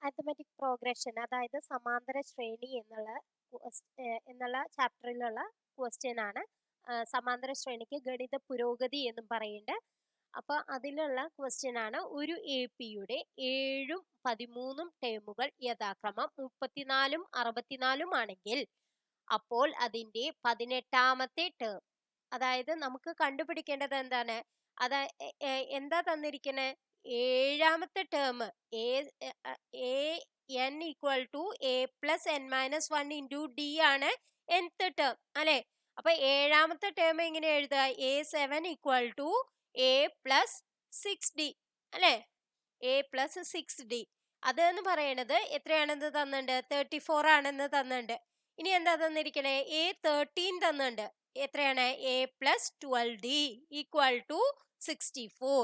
Arithmetic progression, അതായത് സമാന്തര ശ്രേണി എന്നുള്ള ചാപ്റ്ററിലുള്ള ക്വസ്റ്റ്യൻ ആണ്. സമാന്തര ശ്രേണിക്ക് ഗണിത പുരോഗതി എന്നും പറയുന്നുണ്ട്. അപ്പൊ അതിലുള്ള ക്വസ്റ്റ്യൻ ആണ്. ഒരു AP-യുടെ 7ഉം 13ഉം ടേമുകൾ യഥാക്രമം 34ഉം 64ഉം ആണെങ്കിൽ അപ്പോൾ അതിന്റെ 18ാമത്തെ ടേം, അതായത് നമുക്ക് കണ്ടുപിടിക്കേണ്ടത് എന്താണ്? എന്താ തന്നിരിക്കുന്നത്? 7ാമത്തെ term n equal to a+n-1 into d ആണ് nth ടേം അല്ലെ? അപ്പൊ 7ാമത്തെ ടേം എങ്ങനെ എഴുതുക? a7 ഈക്വൽ ടു a+6d അല്ലെ? a+6d. അത് എന്ന് പറയണത് എത്രയാണെന്ന് തന്നിട്ടുണ്ട്? 34 ആണെന്ന് തന്നിട്ടുണ്ട്. ഇനി എന്താ തന്നിരിക്കണേ? a13 തന്നിട്ടുണ്ട്. എത്രയാണ്? a+12d equal to 64.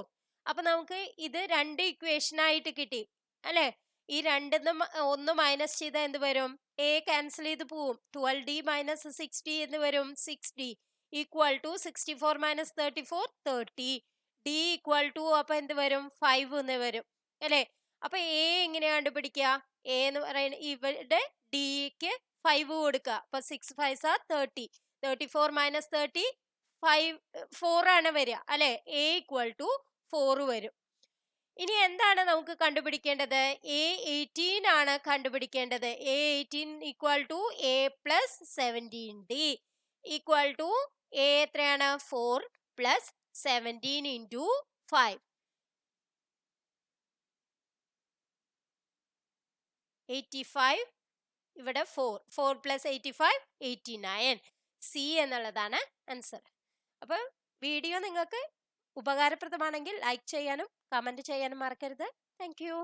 അപ്പൊ നമുക്ക് ഇത് രണ്ട് ഇക്വേഷൻ ആയിട്ട് കിട്ടി അല്ലെ? ഈ രണ്ടിന്ന് ഒന്ന് മൈനസ് ചെയ്താൽ എന്ത് വരും? a ക്യാൻസൽ ചെയ്ത് പോവും. 12d മൈനസ് 6d എന്ന് വരും 6d equal to 64 minus 34 30. d equal to അപ്പൊ എന്ത് വരും? 5 എന്ന് വരും അല്ലെ? അപ്പൊ a എങ്ങനെയാ കണ്ടുപിടിക്കുക? a എന്ന് പറയുന്നത് ഇവിടെ dക്ക് 5 കൊടുക്കുക. അപ്പൊ 6 5s are 30. 34 മൈനസ് 30 4 ആണ് വരിക അല്ലെ? a ഈക്വൽ ടു 4 വരും. ഇനി എന്താണ് നമുക്ക് കണ്ടുപിടിക്കേണ്ടത്? a18 ആണ് കണ്ടുപിടിക്കേണ്ടത്. a18 equal to a+17d equal to a എത്രയാണ്? 4 + 17 ഇൻറ്റു 5. 85. ഇവിടെ 4 + 85 89. സി എന്നുള്ളതാണ് ആൻസർ. അപ്പൊ വീഡിയോ നിങ്ങൾക്ക് ഉപകാരപ്രദമാണെങ്കിൽ ലൈക്ക് ചെയ്യാനും കമന്റ് ചെയ്യാനും മറക്കരുത്. Thank you.